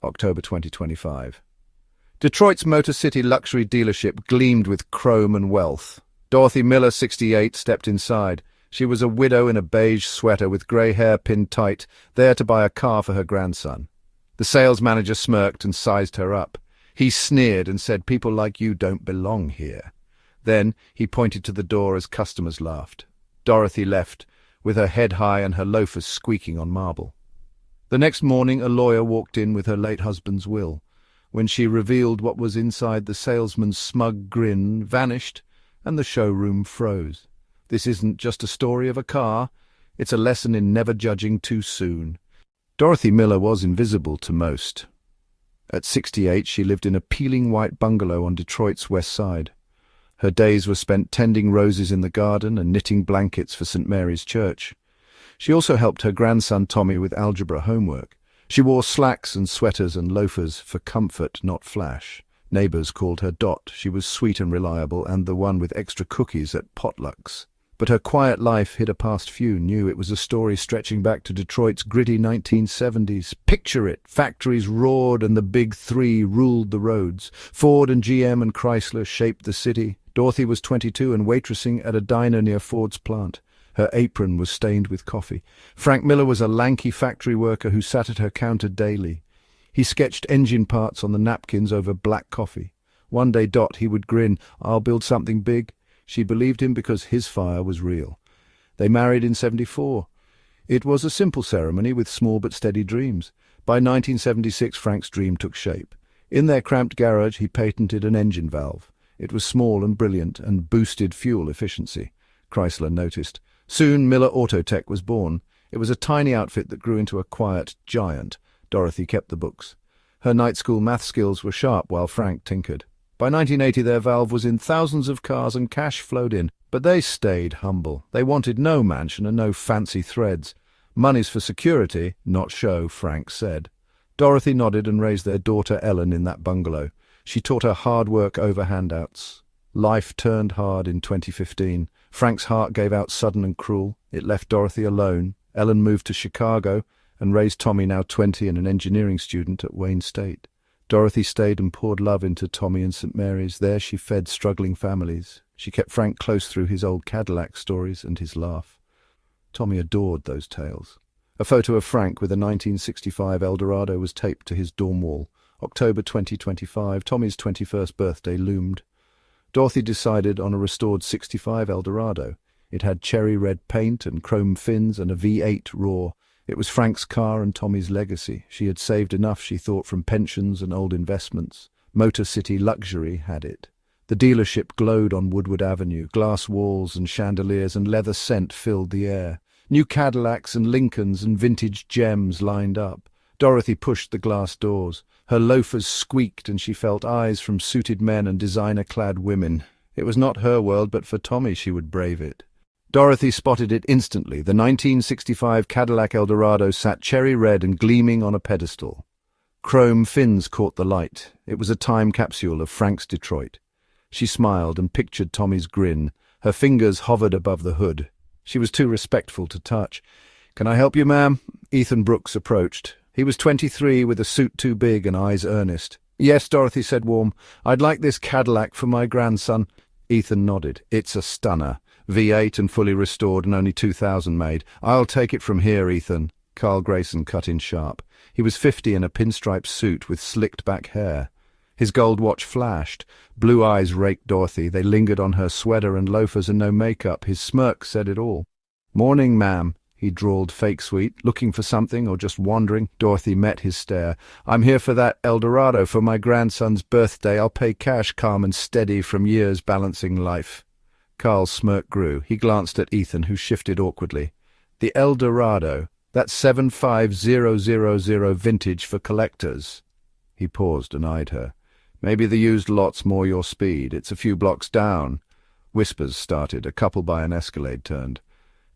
October 2025. Detroit's Motor City luxury dealership gleamed with chrome and wealth. Dorothy Miller, 68, stepped inside. She was a widow in a beige sweater with grey hair pinned tight, there to buy a car for her grandson. The sales manager smirked and sized her up. He sneered and said, "People like you don't belong here." Then he pointed to the door as customers laughed. Dorothy left, with her head high and her loafers squeaking on marble. The next morning a lawyer walked in with her late husband's will. When she revealed what was inside, the salesman's smug grin vanished and the showroom froze. This isn't just a story of a car, it's a lesson in never judging too soon. Dorothy Miller was invisible to most. At 68, she lived in a peeling white bungalow on Detroit's west side. Her days were spent tending roses in the garden and knitting blankets for St. Mary's Church. She also helped her grandson Tommy with algebra homework. She wore slacks and sweaters and loafers for comfort, not flash. Neighbors called her Dot. She was sweet and reliable, and the one with extra cookies at potlucks. But her quiet life hid a past few knew it was a story stretching back to Detroit's gritty 1970s. Picture it. Factories roared and the big three ruled the roads. Ford and GM and Chrysler shaped the city. Dorothy was 22 and waitressing at a diner near Ford's plant. Her apron was stained with coffee. Frank Miller was a lanky factory worker who sat at her counter daily. He sketched engine parts on the napkins over black coffee. One day Dot, he would grin, "I'll build something big." She believed him because his fire was real. They married in 74. It was a simple ceremony with small but steady dreams. By 1976, Frank's dream took shape. In their cramped garage, he patented an engine valve. It was small and brilliant and boosted fuel efficiency. Chrysler noticed. Soon Miller Autotech was born. It was a tiny outfit that grew into a quiet giant. Dorothy kept the books. Her night school math skills were sharp while Frank tinkered. By 1980 their valve was in thousands of cars and cash flowed in. But they stayed humble. They wanted no mansion and no fancy threads. Money's for security, not show, Frank said. Dorothy nodded and raised their daughter Ellen in that bungalow. She taught her hard work over handouts. Life turned hard in 2015. Frank's heart gave out sudden and cruel. It left Dorothy alone. Ellen moved to Chicago and raised Tommy, now 20 and an engineering student at Wayne State. Dorothy stayed and poured love into Tommy and St. Mary's. There she fed struggling families. She kept Frank close through his old Cadillac stories and his laugh. Tommy adored those tales. A photo of Frank with a 1965 Eldorado was taped to his dorm wall. October 2025, Tommy's 21st birthday loomed. Dorothy decided on a restored 65 Eldorado. It had cherry red paint and chrome fins and a V8 roar. It was Frank's car and Tommy's legacy. She had saved enough, she thought, from pensions and old investments. Motor City luxury had it. The dealership glowed on Woodward Avenue. Glass walls and chandeliers and leather scent filled the air. New Cadillacs and Lincolns and vintage gems lined up. Dorothy pushed the glass doors. Her loafers squeaked and she felt eyes from suited men and designer-clad women. It was not her world, but for Tommy she would brave it. Dorothy spotted it instantly. The 1965 Cadillac Eldorado sat cherry red and gleaming on a pedestal. Chrome fins caught the light. It was a time capsule of Frank's Detroit. She smiled and pictured Tommy's grin. Her fingers hovered above the hood. She was too respectful to touch. "Can I help you, ma'am?" Ethan Brooks approached. He was 23, with a suit too big and eyes earnest. "Yes," Dorothy said, warm. "I'd like this Cadillac for my grandson." Ethan nodded. "It's a stunner. V8 and fully restored and only 2,000 made. I'll take it from here, Ethan." Carl Grayson cut in sharp. He was 50 in a pinstripe suit with slicked back hair. His gold watch flashed. Blue eyes raked Dorothy. They lingered on her sweater and loafers and no makeup. His smirk said it all. "Morning, ma'am," he drawled, fake sweet. "Looking for something or just wandering?" Dorothy met his stare. "I'm here for that Eldorado for my grandson's birthday. I'll pay cash," calm and steady from years balancing life. Carl's smirk grew. He glanced at Ethan, who shifted awkwardly. "The Eldorado, that's 75000 vintage for collectors." He paused and eyed her. "Maybe the used lot's more your speed. It's a few blocks down." Whispers started. A couple by an Escalade turned.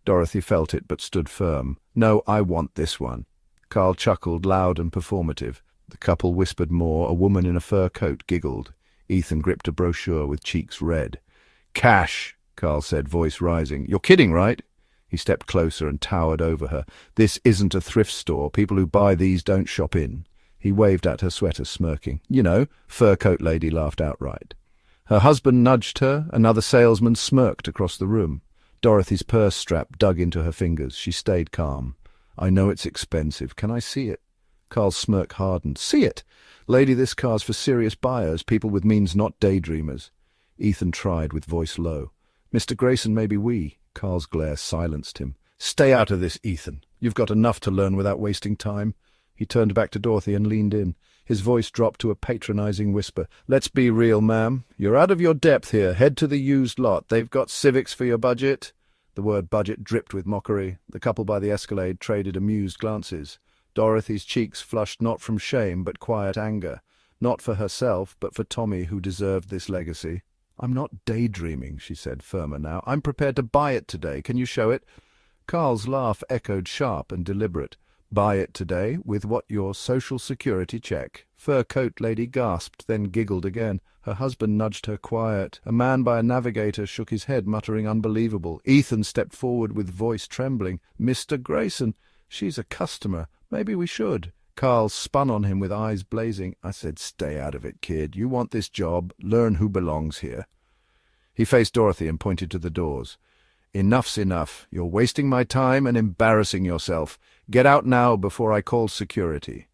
Dorothy felt it but stood firm. "No, I want this one." Carl chuckled, loud and performative. The couple whispered more. A woman in a fur coat giggled. Ethan gripped a brochure with cheeks red. "Cash," Carl said, voice rising. "You're kidding, right?" He stepped closer and towered over her. "This isn't a thrift store. People who buy these don't shop in." He waved at her sweater, smirking. You know, fur coat lady laughed outright. Her husband nudged her. Another salesman smirked across the room. Dorothy's purse strap dug into her fingers. She stayed calm. I know it's expensive. Can I see it? Carl's smirk hardened. See it? Lady, this car's for serious buyers, people with means, not daydreamers. Ethan tried with voice low. Mr. Grayson, maybe we. Carl's glare silenced him. Stay out of this, Ethan. You've got enough to learn without wasting time. He turned back to Dorothy and leaned in. His voice dropped to a patronizing whisper. Let's be real, ma'am. You're out of your depth here. Head to the used lot. They've got Civics for your budget. The word budget dripped with mockery. The couple by the Escalade traded amused glances. Dorothy's cheeks flushed not from shame but quiet anger. Not for herself, but for Tommy, who deserved this legacy. I'm not daydreaming, she said, firmer now. I'm prepared to buy it today. Can you show it? Carl's laugh echoed sharp and deliberate. Buy it today, with what, your social security check? Fur coat lady gasped, then giggled again. Her husband nudged her quiet. A man by a navigator shook his head, muttering unbelievable. Ethan stepped forward with voice trembling. Mr. Grayson, she's a customer. Maybe we should. Carl spun on him with eyes blazing. I said, stay out of it, kid. You want this job. Learn who belongs here. He faced Dorothy and pointed to the doors. Enough's enough. You're wasting my time and embarrassing yourself. Get out now before I call security.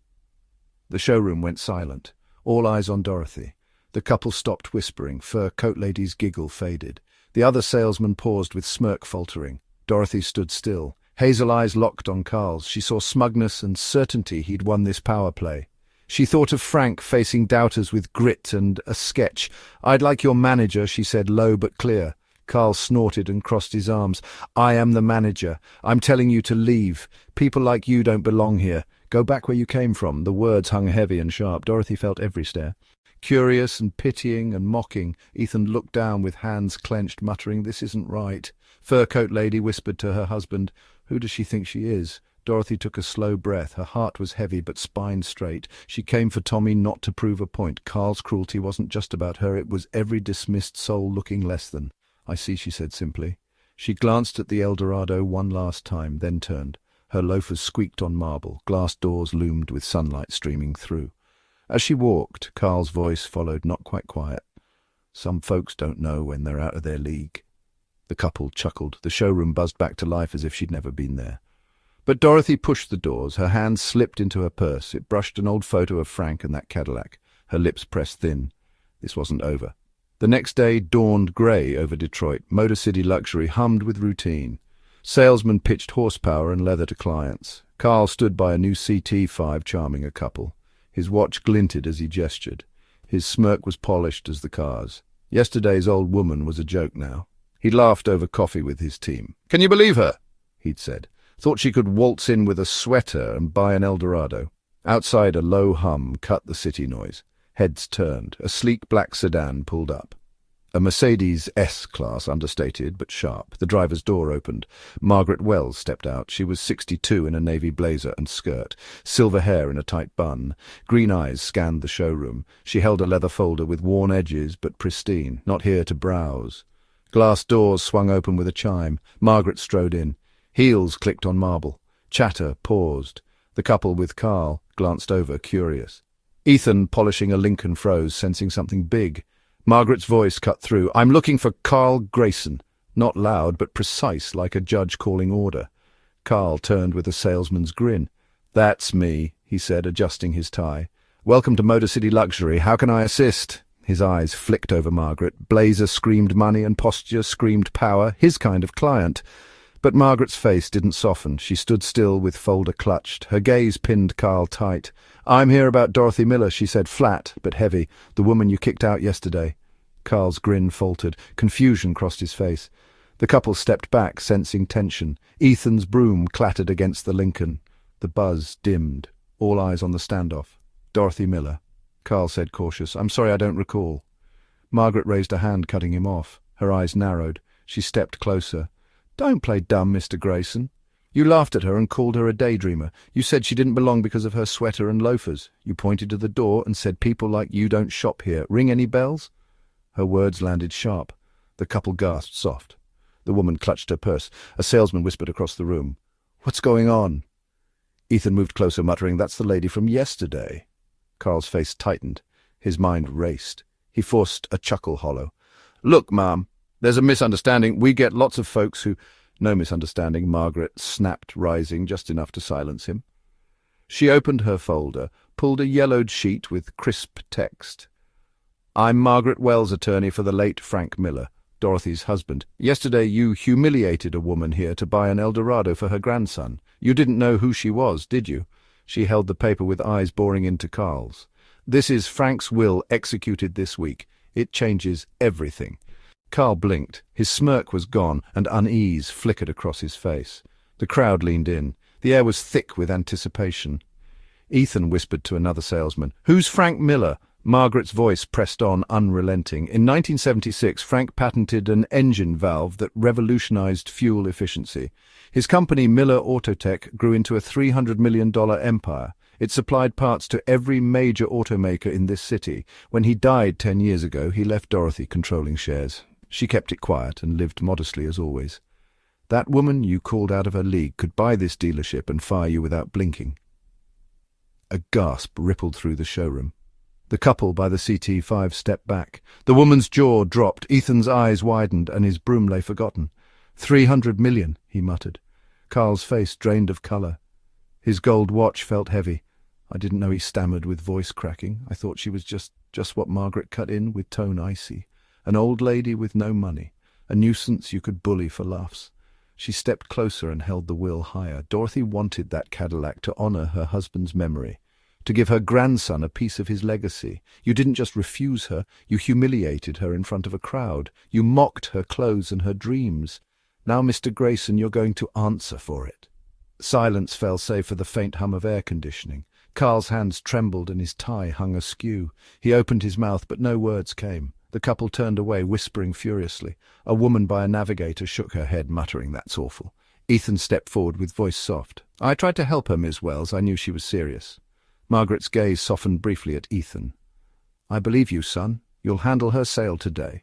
The showroom went silent. All eyes on Dorothy. The couple stopped whispering. Fur coat lady's giggle faded. The other salesman paused with smirk faltering. Dorothy stood still. Hazel eyes locked on Carl's. She saw smugness and certainty he'd won this power play. She thought of Frank facing doubters with grit and a sketch. I'd like your manager, she said, low but clear. Carl snorted and crossed his arms. I am the manager. I'm telling you to leave. People like you don't belong here. Go back where you came from. The words hung heavy and sharp. Dorothy felt every stare. Curious and pitying and mocking, Ethan looked down with hands clenched, muttering, this isn't right. Fur coat lady whispered to her husband, who does she think she is? Dorothy took a slow breath. Her heart was heavy but spine straight. She came for Tommy not to prove a point. Carl's cruelty wasn't just about her. It was every dismissed soul looking less than. I see, she said simply. She glanced at the El Dorado one last time, then turned. Her loafers squeaked on marble. Glass doors loomed with sunlight streaming through. As she walked, Carl's voice followed, not quite quiet. Some folks don't know when they're out of their league. The couple chuckled. The showroom buzzed back to life as if she'd never been there. But Dorothy pushed the doors. Her hand slipped into her purse. It brushed an old photo of Frank and that Cadillac. Her lips pressed thin. This wasn't over. The next day dawned grey over Detroit. Motor City luxury hummed with routine. Salesmen pitched horsepower and leather to clients. Carl stood by a new CT5 charming a couple. His watch glinted as he gestured. His smirk was polished as the car's. Yesterday's old woman was a joke now. He laughed over coffee with his team. Can you believe her? He'd said. Thought she could waltz in with a sweater and buy an El Dorado. Outside, a low hum cut the city noise. Heads turned. A sleek black sedan pulled up. A Mercedes S-Class, understated but sharp. The driver's door opened. Margaret Wells stepped out. She was 62 in a navy blazer and skirt, silver hair in a tight bun. Green eyes scanned the showroom. She held a leather folder with worn edges but pristine, not here to browse. Glass doors swung open with a chime. Margaret strode in. Heels clicked on marble. Chatter paused. The couple with Carl glanced over, curious. Ethan, polishing a Lincoln, froze, sensing something big. Margaret's voice cut through. I'm looking for Carl Grayson. Not loud, but precise, like a judge calling order. Carl turned with a salesman's grin. That's me, he said, adjusting his tie. Welcome to Motor City Luxury. How can I assist? His eyes flicked over Margaret. Blazer screamed money and posture screamed power. His kind of client. But Margaret's face didn't soften. She stood still with folder clutched. Her gaze pinned Carl tight. I'm here about Dorothy Miller, she said, flat but heavy. The woman you kicked out yesterday. Carl's grin faltered. Confusion crossed his face. The couple stepped back, sensing tension. Ethan's broom clattered against the Lincoln. The buzz dimmed. All eyes on the standoff. Dorothy Miller. Carl said, cautious. I'm sorry, I don't recall. Margaret raised a hand, cutting him off. Her eyes narrowed. She stepped closer. Don't play dumb, Mr. Grayson. You laughed at her and called her a daydreamer. You said she didn't belong because of her sweater and loafers. You pointed to the door and said people like you don't shop here. Ring any bells? Her words landed sharp. The couple gasped soft. The woman clutched her purse. A salesman whispered across the room. What's going on? Ethan moved closer, muttering, That's the lady from yesterday. Carl's face tightened. His mind raced. He forced a chuckle hollow. "Look, ma'am, there's a misunderstanding. We get lots of folks who—" "No misunderstanding," Margaret snapped, rising just enough to silence him. She opened her folder, pulled a yellowed sheet with crisp text. "I'm Margaret Wells, attorney for the late Frank Miller, Dorothy's husband. Yesterday you humiliated a woman here to buy an Eldorado for her grandson. You didn't know who she was, did you?" She held the paper with eyes boring into Carl's. "This is Frank's will executed this week. It changes everything." Carl blinked. His smirk was gone, and unease flickered across his face. The crowd leaned in. The air was thick with anticipation. Ethan whispered to another salesman, "Who's Frank Miller?" Margaret's voice pressed on, unrelenting. "In 1976, Frank patented an engine valve that revolutionized fuel efficiency. His company, Miller Autotech, grew into a $300 million empire. It supplied parts to every major automaker in this city. When he died 10 years ago, he left Dorothy controlling shares. She kept it quiet and lived modestly as always. That woman you called out of her league could buy this dealership and fire you without blinking." A gasp rippled through the showroom. The couple by the CT5 stepped back. The woman's jaw dropped, Ethan's eyes widened, and his broom lay forgotten. "$300 million," he muttered. Carl's face drained of colour. His gold watch felt heavy. "I didn't know," he stammered with voice cracking. "I thought she was just what Margaret cut in, with tone icy. An old lady with no money. A nuisance you could bully for laughs." She stepped closer and held the will higher. Dorothy wanted that Cadillac to honour her husband's memory, to give her grandson a piece of his legacy. You didn't just refuse her, you humiliated her in front of a crowd. You mocked her clothes and her dreams. Now, Mr. Grayson, you're going to answer for it. Silence fell save for the faint hum of air conditioning. Carl's hands trembled and his tie hung askew. He opened his mouth, but no words came. The couple turned away, whispering furiously. A woman by a navigator shook her head, muttering, "That's awful." Ethan stepped forward with voice soft. "I tried to help her, Miss Wells. I knew she was serious." Margaret's gaze softened briefly at Ethan. "I believe you, son. You'll handle her sale today."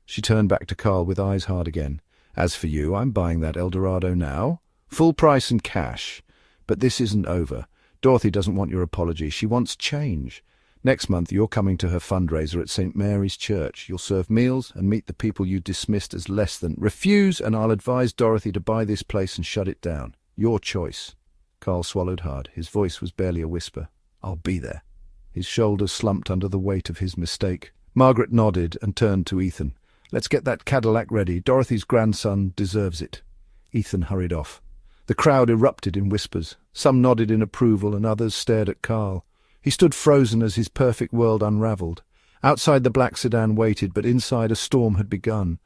She turned back to Carl with eyes hard again. "As for you, I'm buying that Eldorado now. Full price and cash. But this isn't over. Dorothy doesn't want your apology. She wants change. Next month you're coming to her fundraiser at St. Mary's Church. You'll serve meals and meet the people you dismissed as less than. Refuse, and I'll advise Dorothy to buy this place and shut it down. Your choice." Carl swallowed hard. His voice was barely a whisper. "I'll be there." His shoulders slumped under the weight of his mistake. Margaret nodded and turned to Ethan. "Let's get that Cadillac ready. Dorothy's grandson deserves it." Ethan hurried off. The crowd erupted in whispers. Some nodded in approval and others stared at Carl. He stood frozen as his perfect world unravelled. Outside the black sedan waited, but inside a storm had begun.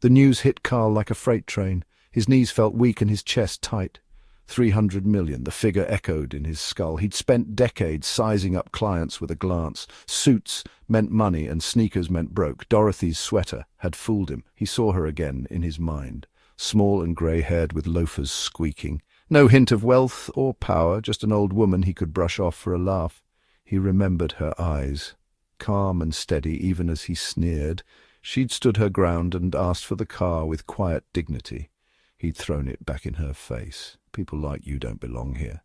The news hit Carl like a freight train. His knees felt weak and his chest tight. 300 million, the figure echoed in his skull. He'd spent decades sizing up clients with a glance. Suits meant money and sneakers meant broke. Dorothy's sweater had fooled him. He saw her again in his mind, small and grey-haired with loafers squeaking. No hint of wealth or power, just an old woman he could brush off for a laugh. He remembered her eyes, calm and steady even as he sneered. She'd stood her ground and asked for the car with quiet dignity. He'd thrown it back in her face. "People like you don't belong here."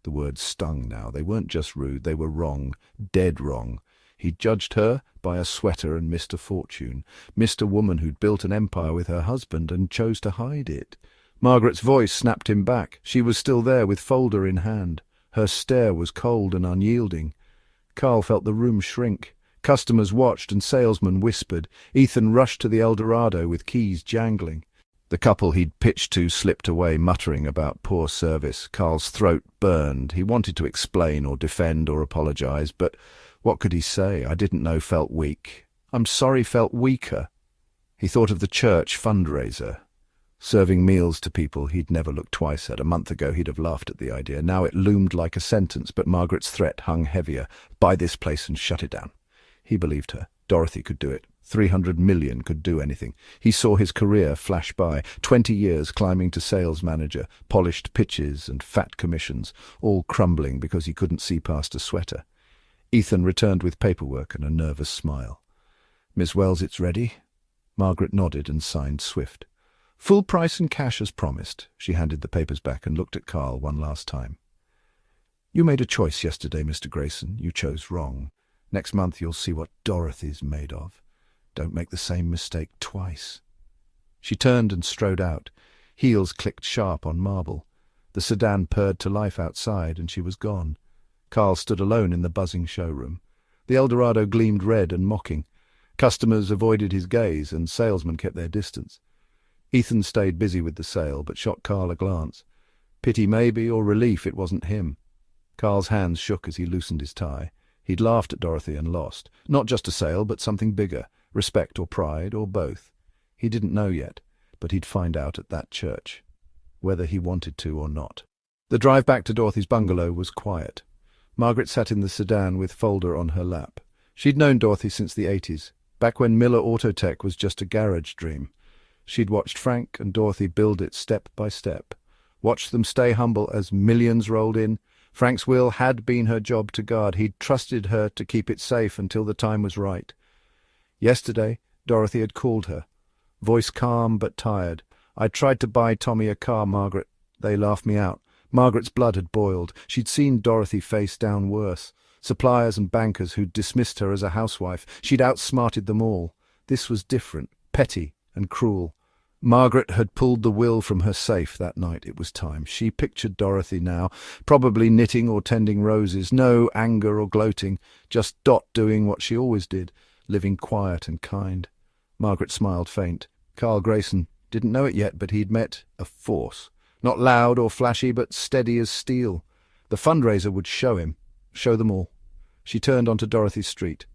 The words stung now. They weren't just rude, they were wrong, dead wrong. He'd judged her by a sweater and missed a fortune, missed a woman who'd built an empire with her husband and chose to hide it. Margaret's voice snapped him back. She was still there with folder in hand. Her stare was cold and unyielding. Carl felt the room shrink. Customers watched and salesmen whispered. Ethan rushed to the Eldorado with keys jangling. The couple he'd pitched to slipped away, muttering about poor service. Carl's throat burned. He wanted to explain or defend or apologize, but what could he say? "I didn't know" felt weak. "I'm sorry" felt weaker. He thought of the church fundraiser. Serving meals to people he'd never looked twice at. A month ago he'd have laughed at the idea. Now it loomed like a sentence, but Margaret's threat hung heavier. "Buy this place and shut it down." He believed her. Dorothy could do it. 300 million could do anything. He saw his career flash by. 20 years climbing to sales manager, polished pitches and fat commissions, all crumbling because he couldn't see past a sweater. Ethan returned with paperwork and a nervous smile. "Miss Wells, it's ready?" Margaret nodded and signed swift. "Full price and cash as promised." She handed the papers back and looked at Carl one last time. "You made a choice yesterday, Mr. Grayson. You chose wrong. Next month you'll see what Dorothy's made of. Don't make the same mistake twice." She turned and strode out. Heels clicked sharp on marble. The sedan purred to life outside, and she was gone. Carl stood alone in the buzzing showroom. The Eldorado gleamed red and mocking. Customers avoided his gaze, and salesmen kept their distance. Ethan stayed busy with the sale, but shot Carl a glance. Pity maybe, or relief it wasn't him. Carl's hands shook as he loosened his tie. He'd laughed at Dorothy and lost. Not just a sale, but something bigger. Respect or pride, or both. He didn't know yet, but he'd find out at that church, whether he wanted to or not. The drive back to Dorothy's bungalow was quiet. Margaret sat in the sedan with Folder on her lap. She'd known Dorothy since the 80s, back when Miller Autotech was just a garage dream. She'd watched Frank and Dorothy build it step by step, watched them stay humble as millions rolled in. Frank's will had been her job to guard. He'd trusted her to keep it safe until the time was right. Yesterday, Dorothy had called her, voice calm but tired. "I tried to buy Tommy a car, Margaret. They laughed me out." Margaret's blood had boiled. She'd seen Dorothy face down worse. Suppliers and bankers who'd dismissed her as a housewife. She'd outsmarted them all. This was different, petty and cruel. Margaret had pulled the will from her safe that night. It was time. She pictured Dorothy now, probably knitting or tending roses. No anger or gloating, just Dot doing what she always did, living quiet and kind. Margaret smiled faint. Carl Grayson didn't know it yet, but he'd met a force. Not loud or flashy, but steady as steel. The fundraiser would show him, show them all. She turned onto Dorothy's street.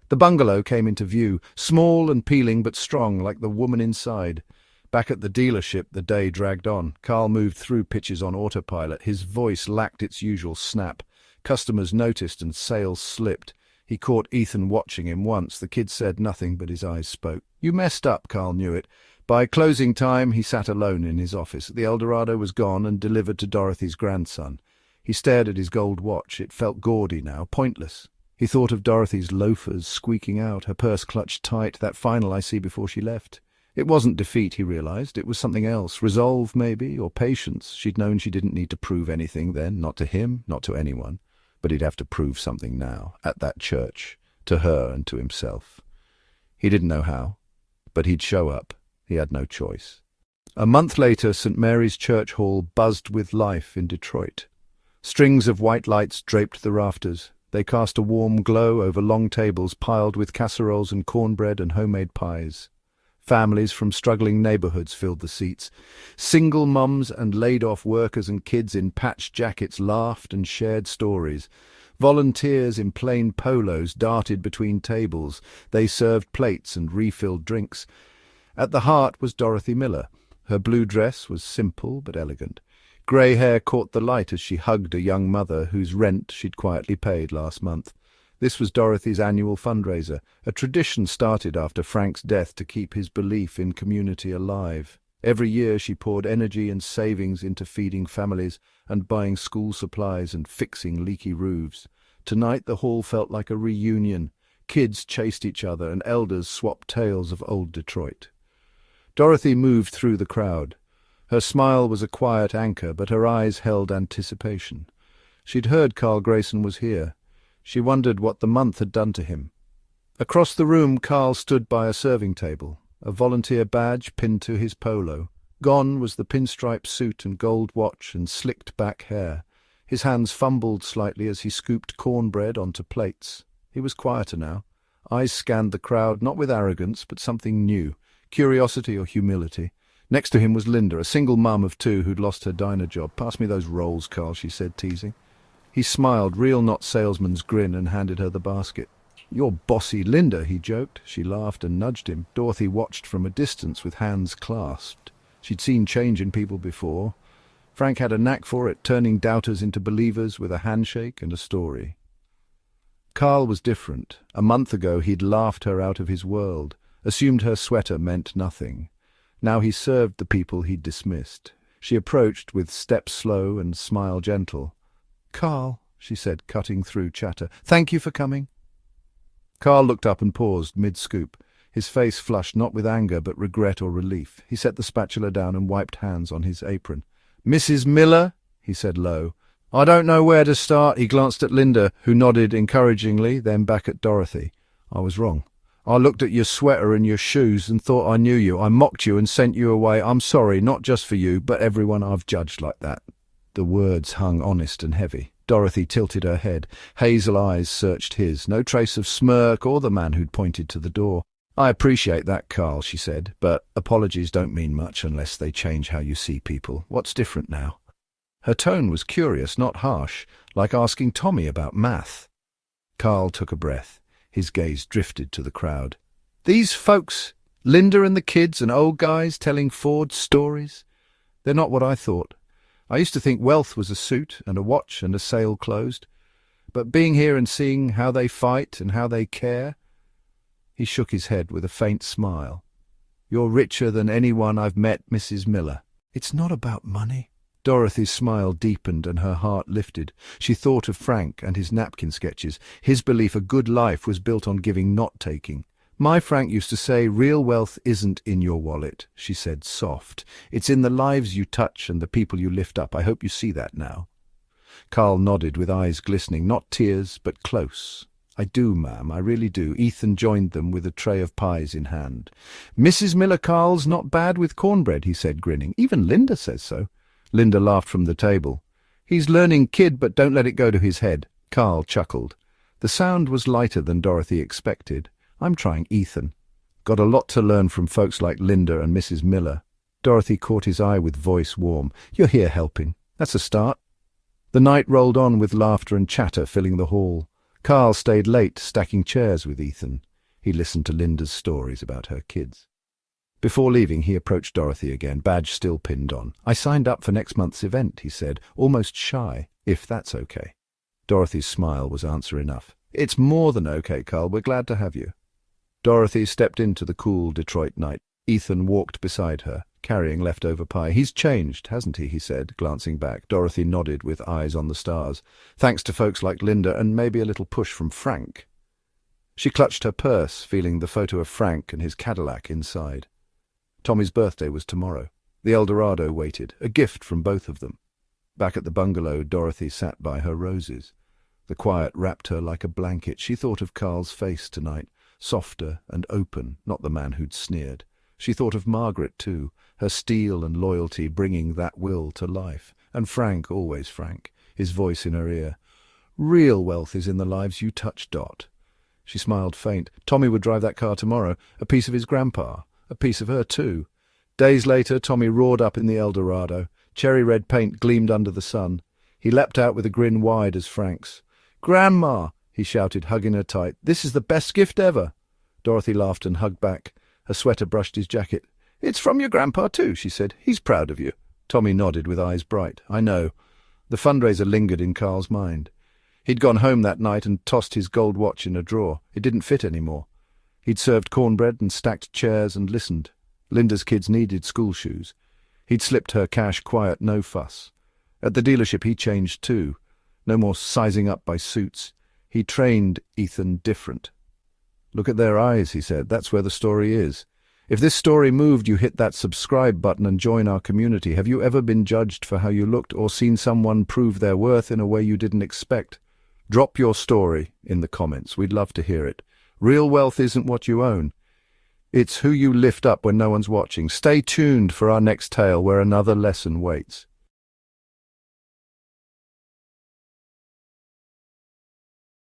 The bungalow came into view, small and peeling but strong, like the woman inside. Back at the dealership, the day dragged on. Carl moved through pitches on autopilot. His voice lacked its usual snap. Customers noticed and sales slipped. He caught Ethan watching him once. The kid said nothing, but his eyes spoke. "You messed up," Carl knew it. By closing time, he sat alone in his office. The Eldorado was gone and delivered to Dorothy's grandson. He stared at his gold watch. It felt gaudy now, pointless. He thought of Dorothy's loafers squeaking out, her purse clutched tight, that final I see before she left. It wasn't defeat, he realized. It was something else. Resolve, maybe, or patience. She'd known she didn't need to prove anything then, not to him, not to anyone. But he'd have to prove something now, at that church, to her and to himself. He didn't know how, but he'd show up. He had no choice. A month later, St. Mary's Church Hall buzzed with life in Detroit. Strings of white lights draped the rafters. They cast a warm glow over long tables piled with casseroles and cornbread and homemade pies. Families from struggling neighborhoods filled the seats. Single mums and laid-off workers and kids in patched jackets laughed and shared stories. Volunteers in plain polos darted between tables. They served plates and refilled drinks. At the heart was Dorothy Miller. Her blue dress was simple but elegant. Grey hair caught the light as she hugged a young mother whose rent she'd quietly paid last month. This was Dorothy's annual fundraiser, a tradition started after Frank's death to keep his belief in community alive. Every year she poured energy and savings into feeding families and buying school supplies and fixing leaky roofs. Tonight the hall felt like a reunion. Kids chased each other and elders swapped tales of old Detroit. Dorothy moved through the crowd. Her smile was a quiet anchor, but her eyes held anticipation. She'd heard Carl Grayson was here. She wondered what the month had done to him. Across the room, Carl stood by a serving table, a volunteer badge pinned to his polo. Gone was the pinstripe suit and gold watch and slicked-back hair. His hands fumbled slightly as he scooped cornbread onto plates. He was quieter now. Eyes scanned the crowd, not with arrogance, but something new. Curiosity or humility. Next to him was Linda, a single mum of two who'd lost her diner job. "Pass me those rolls, Carl," she said, teasing. He smiled, real not salesman's grin, and handed her the basket. "You're bossy, Linda," he joked. She laughed and nudged him. Dorothy watched from a distance with hands clasped. She'd seen change in people before. Frank had a knack for it, turning doubters into believers with a handshake and a story. Carl was different. A month ago he'd laughed her out of his world, assumed her sweater meant nothing. Now he served the people he'd dismissed. She approached with step slow and smile gentle. "Carl," she said, cutting through chatter, "thank you for coming." Carl looked up and paused mid-scoop. His face flushed not with anger but regret or relief. He set the spatula down and wiped hands on his apron. "Mrs. Miller," he said low. I don't know where to start. He glanced at Linda, who nodded encouragingly, then back at Dorothy. I was wrong. I looked at your sweater and your shoes and thought I knew you. I mocked you and sent you away. I'm sorry, not just for you, but everyone I've judged like that. The words hung honest and heavy. Dorothy tilted her head. Hazel eyes searched his. No trace of smirk or the man who'd pointed to the door. I appreciate that, Carl, she said, but apologies don't mean much unless they change how you see people. What's different now? Her tone was curious, not harsh, like asking Tommy about math. Carl took a breath. His gaze drifted to the crowd. These folks, Linda and the kids and old guys telling Ford stories, they're not what I thought. I used to think wealth was a suit and a watch and a sale closed. But being here and seeing how they fight and how they care... He shook his head with a faint smile. You're richer than anyone I've met, Mrs. Miller. It's not about money. Dorothy's smile deepened and her heart lifted. She thought of Frank and his napkin sketches. His belief a good life was built on giving, not taking. My Frank used to say, real wealth isn't in your wallet, she said, soft. It's in the lives you touch and the people you lift up. I hope you see that now. Carl nodded with eyes glistening, not tears, but close. I do, ma'am, I really do. Ethan joined them with a tray of pies in hand. Mrs. Miller Carl's not bad with cornbread, he said, grinning. Even Linda says so. Linda laughed from the table. He's learning kid, but don't let it go to his head. Carl chuckled. The sound was lighter than Dorothy expected. I'm trying Ethan. Got a lot to learn from folks like Linda and Mrs. Miller. Dorothy caught his eye with voice warm. You're here helping. That's a start. The night rolled on with laughter and chatter filling the hall. Carl stayed late, stacking chairs with Ethan. He listened to Linda's stories about her kids. Before leaving, he approached Dorothy again, badge still pinned on. I signed up for next month's event, he said, almost shy, if that's okay. Dorothy's smile was answer enough. It's more than okay, Carl. We're glad to have you. Dorothy stepped into the cool Detroit night. Ethan walked beside her, carrying leftover pie. He's changed, hasn't he said, glancing back. Dorothy nodded with eyes on the stars. Thanks to folks like Linda and maybe a little push from Frank. She clutched her purse, feeling the photo of Frank and his Cadillac inside. Tommy's birthday was tomorrow. The Eldorado waited, a gift from both of them. Back at the bungalow, Dorothy sat by her roses. The quiet wrapped her like a blanket. She thought of Carl's face tonight, softer and open, not the man who'd sneered. She thought of Margaret, too, her steel and loyalty bringing that will to life. And Frank, always Frank, his voice in her ear. Real wealth is in the lives you touch, Dot. She smiled faint. Tommy would drive that car tomorrow, a piece of his grandpa. A piece of her, too. Days later, Tommy roared up in the Eldorado. Cherry-red paint gleamed under the sun. He leapt out with a grin wide as Frank's. "Grandma!" he shouted, hugging her tight. "This is the best gift ever!" Dorothy laughed and hugged back. Her sweater brushed his jacket. "It's from your grandpa, too," she said. "He's proud of you." Tommy nodded with eyes bright. "I know." The fundraiser lingered in Carl's mind. He'd gone home that night and tossed his gold watch in a drawer. It didn't fit anymore. He'd served cornbread and stacked chairs and listened. Linda's kids needed school shoes. He'd slipped her cash quiet, no fuss. At the dealership he changed too. No more sizing up by suits. He trained Ethan different. "Look at their eyes," he said. "That's where the story is. If this story moved you, hit that subscribe button and join our community. Have you ever been judged for how you looked or seen someone prove their worth in a way you didn't expect? Drop your story in the comments. We'd love to hear it. Real wealth isn't what you own. It's who you lift up when no one's watching. Stay tuned for our next tale where another lesson waits.